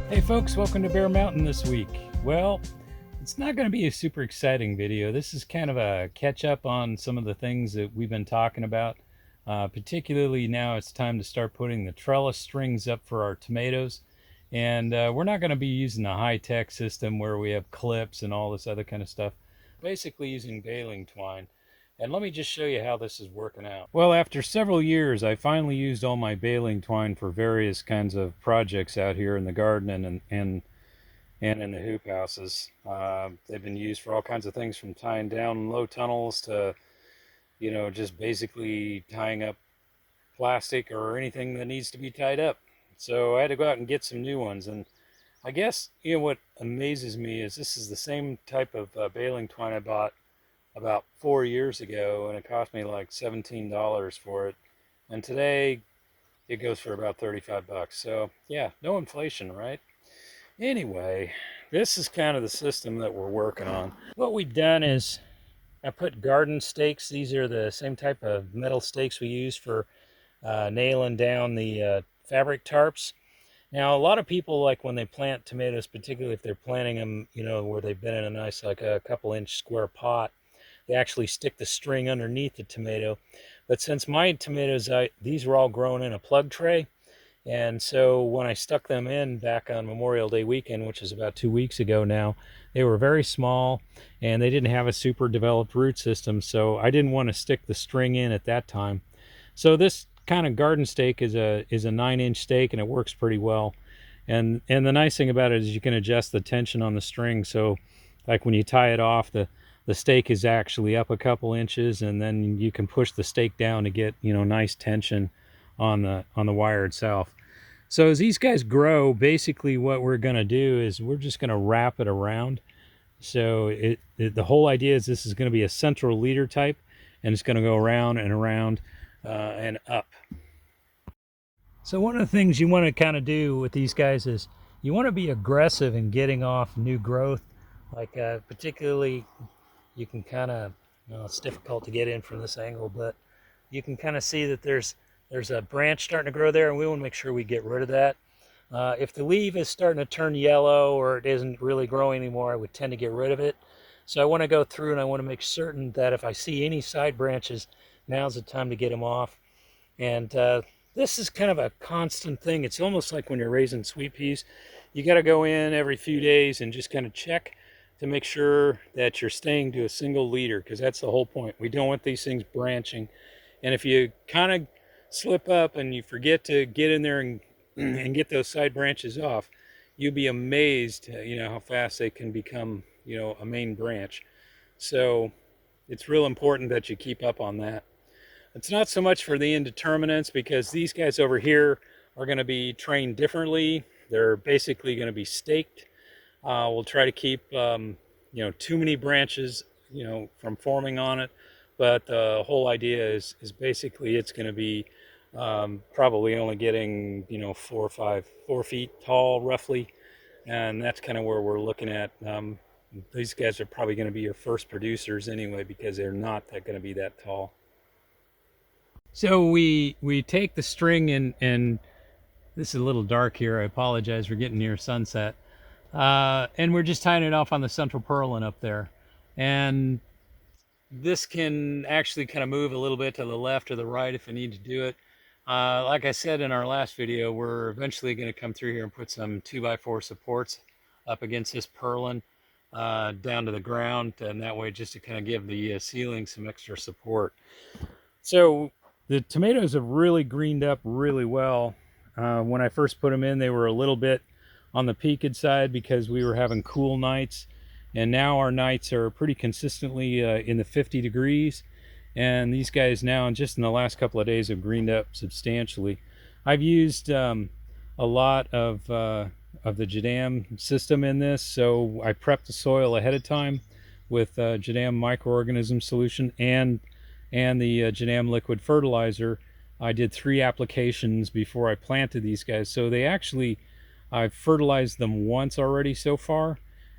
Hey folks, welcome to Bear Mountain this week. Well, it's not going to be a super exciting video. This is kind of a catch up on some of the things that we've been talking about. Particularly now it's time to start putting the trellis strings up for our tomatoes. And we're not going to be using a high-tech system where we have clips and all this other kind of stuff. Basically using baling twine. And let me just show you how this is working out. Well, after several years, I finally used all my baling twine for various kinds of projects out here in the garden and in the hoop houses. They've been used for all kinds of things, from tying down low tunnels to, just basically tying up plastic or anything that needs to be tied up. So I had to go out and get some new ones. And I guess, what amazes me is this is the same type of baling twine I bought about 4 years ago, and it cost me like $17 for it. And today it goes for about 35 bucks. So yeah, no inflation, right? Anyway, this is kind of the system that we're working on. What we've done is I put garden stakes. These are the same type of metal stakes we use for nailing down the fabric tarps. Now, a lot of people, like when they plant tomatoes, particularly if they're planting them, where they've been in a nice, like a couple inch square pot, they actually stick the string underneath the tomato. But since my tomatoes, these were all grown in a plug tray. And so when I stuck them in back on Memorial Day weekend, which is about 2 weeks ago now, they were very small and they didn't have a super developed root system. So I didn't want to stick the string in at that time. So this kind of garden stake is a 9-inch stake, and it works pretty well. And the nice thing about it is you can adjust the tension on the string. So like when you tie it off, the stake is actually up a couple inches, and then you can push the stake down to get, nice tension on the wire itself. So as these guys grow, basically what we're going to do is we're just going to wrap it around. So the whole idea is this is going to be a central leader type, and it's going to go around and around and up. So one of the things you want to kind of do with these guys is you want to be aggressive in getting off new growth. Like particularly, you can kind of, it's difficult to get in from this angle, but you can kind of see that there's a branch starting to grow there, and we want to make sure we get rid of that. If the leaf is starting to turn yellow or it isn't really growing anymore, I would tend to get rid of it. So I want to go through and I want to make certain that if I see any side branches, now's the time to get them off. And this is kind of a constant thing. It's almost like when you're raising sweet peas. You got to go in every few days and just kind of check to make sure that you're staying to a single leader, because that's the whole point. We don't want these things branching. And if you kind of slip up and you forget to get in there and get those side branches off, you'll be amazed, how fast they can become, a main branch. So it's real important that you keep up on that. It's not so much for the indeterminates, because these guys over here are going to be trained differently. They're basically going to be staked. We'll try to keep, too many branches, from forming on it. But the whole idea is basically it's going to be probably only getting 4 feet tall roughly, and that's kind of where we're looking at. These guys are probably going to be your first producers anyway, because they're not going to be that tall. So we take the string and this is a little dark here. I apologize. We're getting near sunset, and we're just tying it off on the central purlin up there, and this can actually kind of move a little bit to the left or the right if I need to do it. Like I said in our last video, we're eventually going to come through here and put some 2x4 supports up against this purlin down to the ground, and that way just to kind of give the ceiling some extra support. So the tomatoes have really greened up really well. When I first put them in, they were a little bit on the peaked side because we were having cool nights, and now our nights are pretty consistently in the 50 degrees. And these guys now, just in the last couple of days, have greened up substantially. I've used a lot of the Jadam system in this, so I prepped the soil ahead of time with Jadam microorganism solution and the Jadam liquid fertilizer. I did 3 applications before I planted these guys, so they actually, I've fertilized them once already so far,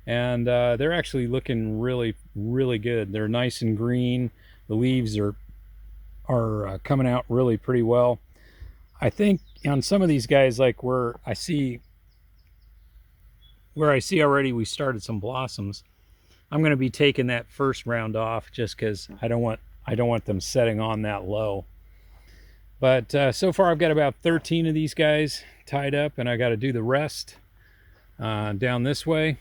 and they're actually looking really, really good. They're nice and green. The leaves are coming out really pretty well. I think on some of these guys, like where I see where I see already we started some blossoms. I'm going to be taking that first round off just because I don't want them setting on that low. But so far I've got about 13 of these guys tied up, and I got to do the rest down this way.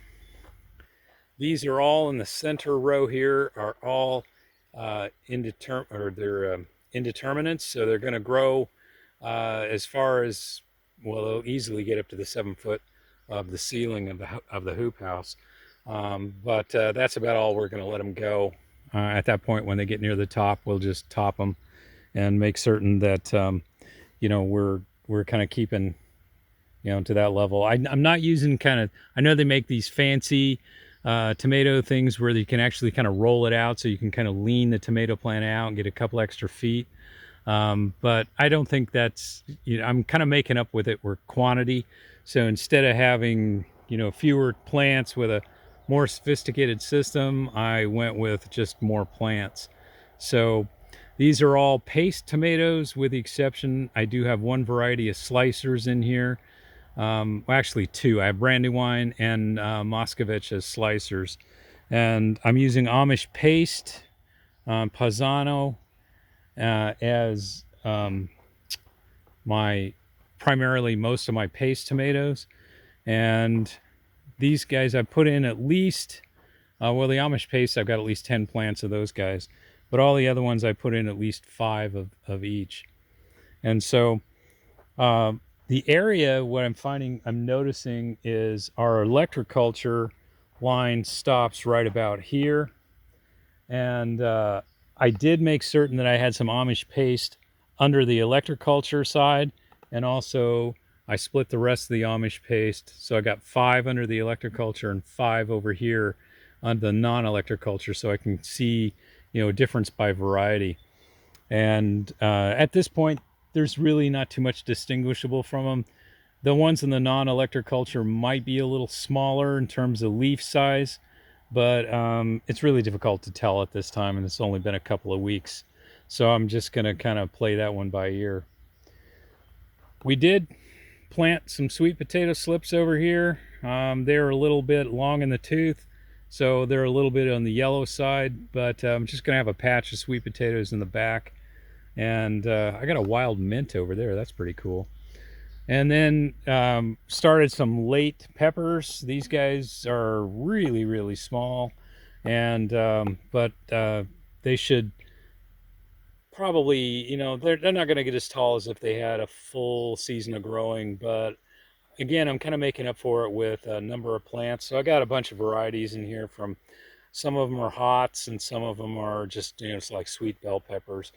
These are all in the center row here are all indeterminates, so they're going to grow as far as, well, they'll easily get up to the 7 foot of the ceiling of the hoop house. But that's about all we're going to let them go. At that point, when they get near the top, we'll just top them and make certain that we're kind of keeping to that level. I'm not using I know they make these fancy tomato things where you can actually kind of roll it out, so you can kind of lean the tomato plant out and get a couple extra feet. But I don't think that's, I'm kind of making up with it with quantity. So instead of having, fewer plants with a more sophisticated system, I went with just more plants. So these are all paste tomatoes, with the exception, I do have one variety of slicers in here. Well, actually two. I have Brandywine and Moscovich as slicers. And I'm using Amish paste, Paisano, as primarily most of my paste tomatoes. And these guys I put in at least, well, the Amish paste, I've got at least 10 plants of those guys. But all the other ones I put in at least 5 of each. And so the area, what I'm noticing is our electroculture line stops right about here. And I did make certain that I had some Amish paste under the electroculture side, and also I split the rest of the Amish paste. So I got 5 under the electroculture and 5 over here on the non-electroculture, so I can see, a difference by variety. And at this point, there's really not too much distinguishable from them. The ones in the non-electroculture might be a little smaller in terms of leaf size, but it's really difficult to tell at this time, and it's only been a couple of weeks. So I'm just going to kind of play that one by ear. We did plant some sweet potato slips over here. They're a little bit long in the tooth, so they're a little bit on the yellow side, but I'm just going to have a patch of sweet potatoes in the back. And I got a wild mint over there. That's pretty cool. And then started some late peppers. These guys are really, really small, and but they should probably, they're not going to get as tall as if they had a full season of growing. But again, I'm kind of making up for it with a number of plants. So I got a bunch of varieties in here. From some of them are hots, and some of them are just, it's like sweet bell peppers.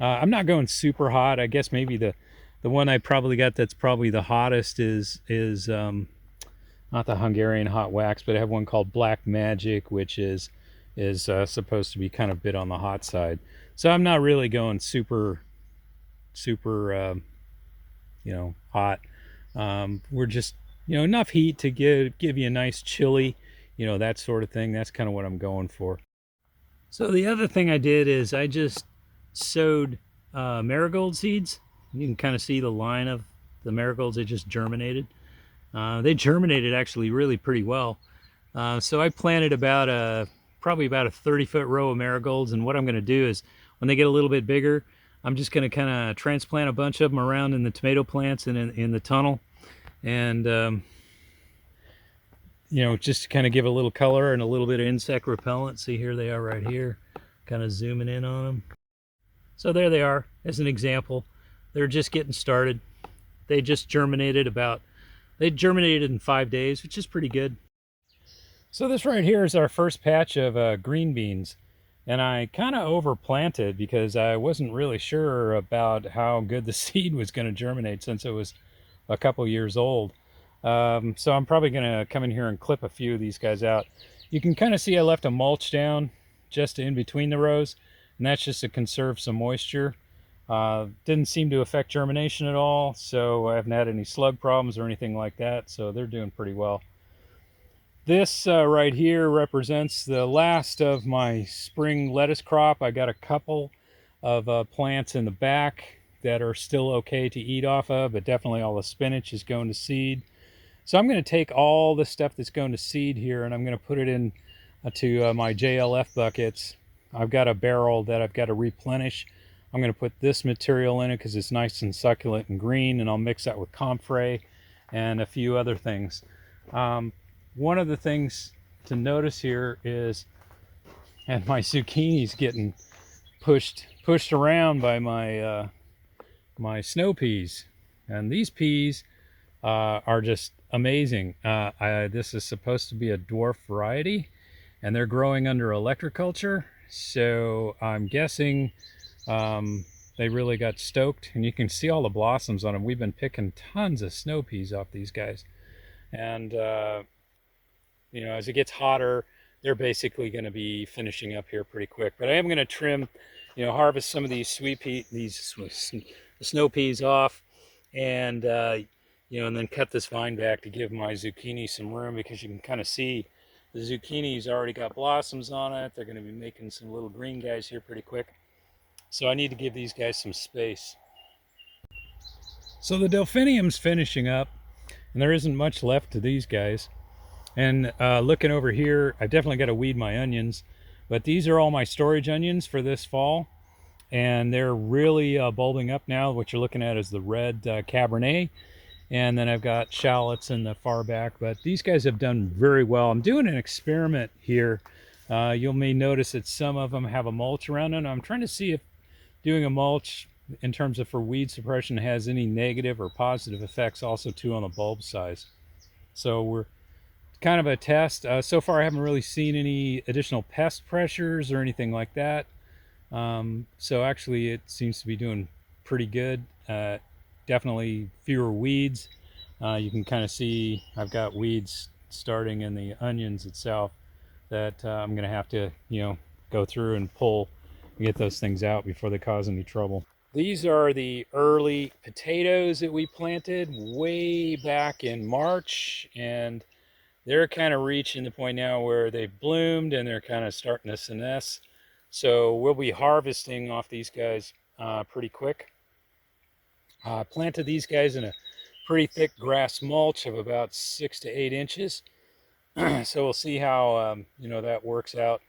I'm not going super hot. I guess maybe the one I probably got that's probably the hottest is not the Hungarian hot wax, but I have one called Black Magic, which is supposed to be kind of a bit on the hot side. So I'm not really going super hot. We're just, enough heat to give you a nice chili, that sort of thing. That's kind of what I'm going for. So the other thing I did is I just sowed marigold seeds. You can kind of see the line of the marigolds. They just germinated. They germinated actually really pretty well. So I planted probably about a 30-foot row of marigolds. And what I'm going to do is, when they get a little bit bigger, I'm just going to kind of transplant a bunch of them around in the tomato plants and in the tunnel. And just to kind of give a little color and a little bit of insect repellent. See, here they are right here, kind of zooming in on them. So there they are as an example. They're just getting started. They just germinated in 5 days, which is pretty good. So this right here is our first patch of green beans. And I kind of overplanted because I wasn't really sure about how good the seed was going to germinate, since it was a couple years old. So I'm probably going to come in here and clip a few of these guys out. You can kind of see I left a mulch down just in between the rows, and that's just to conserve some moisture. Didn't seem to affect germination at all, so I haven't had any slug problems or anything like that, so they're doing pretty well. This right here represents the last of my spring lettuce crop. I got a couple of plants in the back that are still okay to eat off of, but definitely all the spinach is going to seed. So I'm going to take all the stuff that's going to seed here, and I'm going to put it in to my JLF buckets. I've got a barrel that I've got to replenish. I'm going to put this material in it because it's nice and succulent and green, and I'll mix that with comfrey and a few other things. One of the things to notice here is, and my zucchini's getting pushed around by my snow peas, and these peas are just amazing. This is supposed to be a dwarf variety, and they're growing under electroculture, so I'm guessing they really got stoked, and you can see all the blossoms on them. We've been picking tons of snow peas off these guys, and as it gets hotter, they're basically going to be finishing up here pretty quick. But I am going to trim, harvest some of these snow peas off, and and then cut this vine back to give my zucchini some room, because you can kind of see the zucchini's already got blossoms on it. They're going to be making some little green guys here pretty quick. So I need to give these guys some space. So the delphinium's finishing up, and there isn't much left to these guys. And looking over here, I definitely got to weed my onions, but these are all my storage onions for this fall, and they're really bulbing up now. What you're looking at is the red Cabernet, and then I've got shallots in the far back, but these guys have done very well. I'm doing an experiment here. You may notice that some of them have a mulch around them. I'm trying to see if doing a mulch in terms of for weed suppression has any negative or positive effects also too on the bulb size. So we're kind of a test. So far I haven't really seen any additional pest pressures or anything like that. So actually it seems to be doing pretty good. Definitely fewer weeds. You can kind of see I've got weeds starting in the onions itself that I'm going to have to, go through and pull and get those things out before they cause any trouble. These are the early potatoes that we planted way back in March, and they're kind of reaching the point now where they've bloomed and they're kind of starting to senesce. So we'll be harvesting off these guys pretty quick. Planted these guys in a pretty thick grass mulch of about 6 to 8 inches. So we'll see how that works out.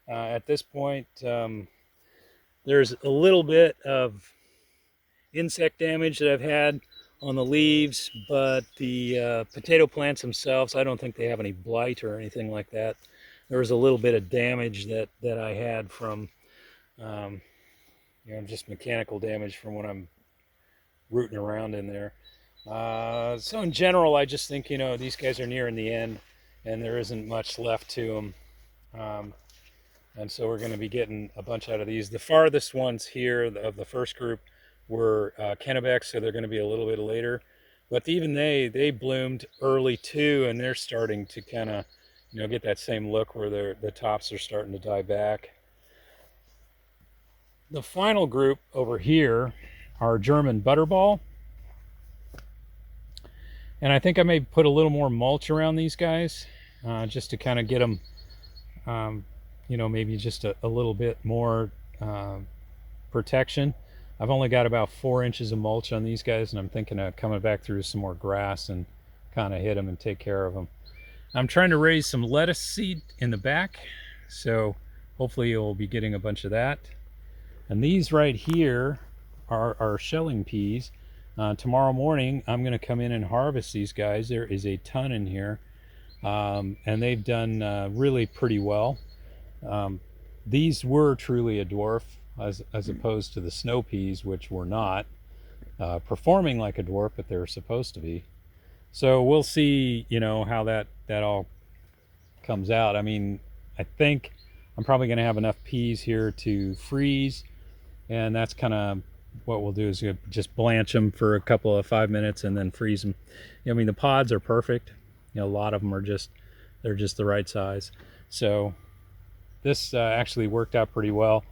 At this point, there's a little bit of insect damage that I've had on the leaves, but the potato plants themselves, I don't think they have any blight or anything like that. There was a little bit of damage that I had from just mechanical damage from when I'm rooting around in there. So in general, I just think these guys are nearing the end, and there isn't much left to them. And so we're going to be getting a bunch out of these. The farthest ones here of the first group were Kennebec, so they're going to be a little bit later. But even they bloomed early too, and they're starting to kind of get that same look where the tops are starting to die back. The final group over here are German Butterball. And I think I may put a little more mulch around these guys just to kind of get them, maybe just a little bit more protection. I've only got about 4 inches of mulch on these guys, and I'm thinking of coming back through some more grass and kind of hit them and take care of them. I'm trying to raise some lettuce seed in the back, so hopefully you'll be getting a bunch of that. And these right here are shelling peas. Tomorrow morning I'm going to come in and harvest these guys. There is a ton in here, and they've done really pretty well. These were truly a dwarf, as opposed to the snow peas, which were not performing like a dwarf, but they were supposed to be. So we'll see, how that all comes out. I mean, I think I'm probably going to have enough peas here to freeze, and that's kind of what we'll do, is just blanch them for a couple of 5 minutes and then freeze them. I mean, the pods are perfect. A lot of them are they're just the right size. So this actually worked out pretty well.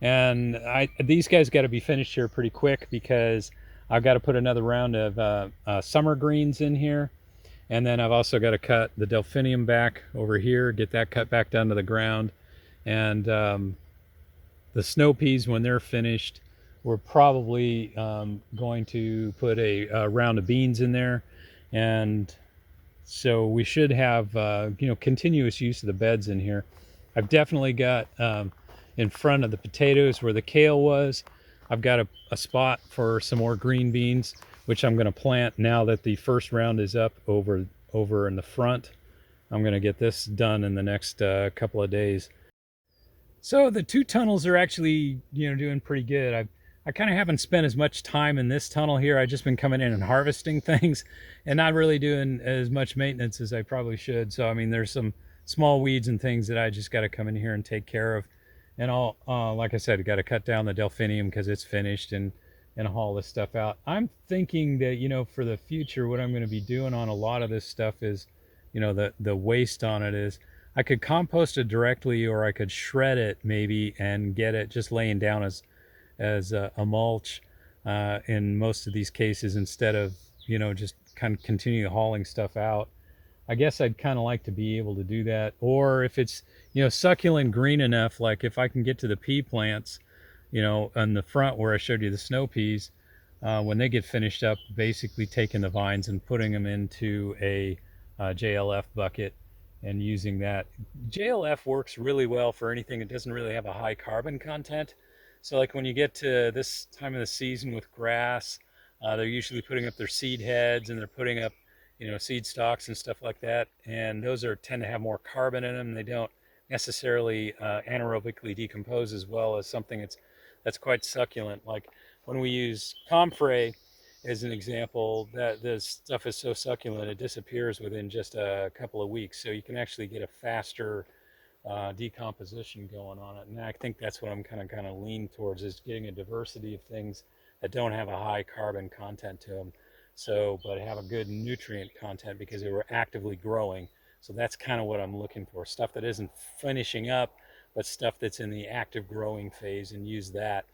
And these guys got to be finished here pretty quick, because I've got to put another round of summer greens in here. And then I've also got to cut the delphinium back over here, get that cut back down to the ground. And the snow peas, when they're finished, we're probably going to put a round of beans in there. And So we should have continuous use of the beds in here. I've definitely got in front of the potatoes where the kale was. I've got a spot for some more green beans, which I'm going to plant now that the first round is up over in the front. I'm going to get this done in the next couple of days. So the two tunnels are actually, doing pretty good. I kind of haven't spent as much time in this tunnel here. I've just been coming in and harvesting things and not really doing as much maintenance as I probably should. So, I mean, there's some small weeds and things that I just got to come in here and take care of. And like I said, I got to cut down the delphinium because it's finished and haul this stuff out. I'm thinking that, for the future, what I'm going to be doing on a lot of this stuff is, the waste on it is I could compost it directly, or I could shred it maybe and get it just laying down as a mulch in most of these cases, instead of just kind of continue hauling stuff out. I guess I'd kind of like to be able to do that. Or if it's succulent green enough, like if I can get to the pea plants, on the front where I showed you the snow peas, when they get finished up, basically taking the vines and putting them into a JLF bucket and using that. JLF works really well for anything that doesn't really have a high carbon content. So like when you get to this time of the season with grass, they're usually putting up their seed heads and they're putting up, seed stalks and stuff like that. And those tend to have more carbon in them. They don't necessarily anaerobically decompose as well as something that's quite succulent. Like when we use comfrey as an example, that this stuff is so succulent it disappears within just a couple of weeks. So you can actually get a faster decomposition going on it. And I think that's what I'm kind of lean towards, is getting a diversity of things that don't have a high carbon content to them. So, but have a good nutrient content because they were actively growing. So that's kind of what I'm looking for. Stuff that isn't finishing up, but stuff that's in the active growing phase, and use that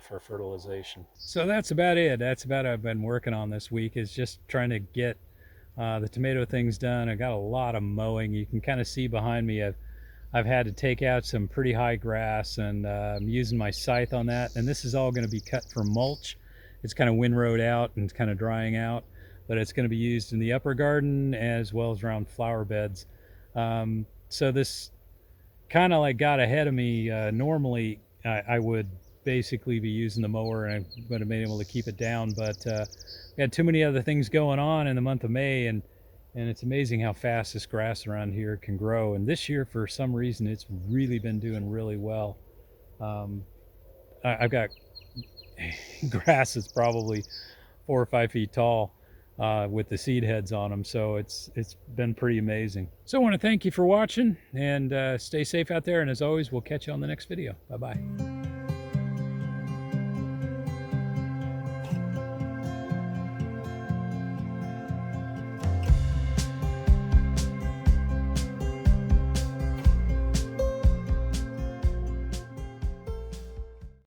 for fertilization. So that's about it. That's about what I've been working on this week, is just trying to get the tomato things done. I got a lot of mowing. You can kind of see behind me, I've had to take out some pretty high grass, and I'm using my scythe on that. And this is all going to be cut for mulch. It's kind of windrowed out and it's kind of drying out, but it's going to be used in the upper garden as well as around flower beds. So this kind of like got ahead of me. Normally, I would basically be using the mower, and I would have been able to keep it down, but we had too many other things going on in the month of May, and it's amazing how fast this grass around here can grow. And this year, for some reason, it's really been doing really well. Um, I've got grass that's probably 4 or 5 feet tall with the seed heads on them, so it's been pretty amazing. So I want to thank you for watching, and stay safe out there. And as always, we'll catch you on the next video. Bye bye.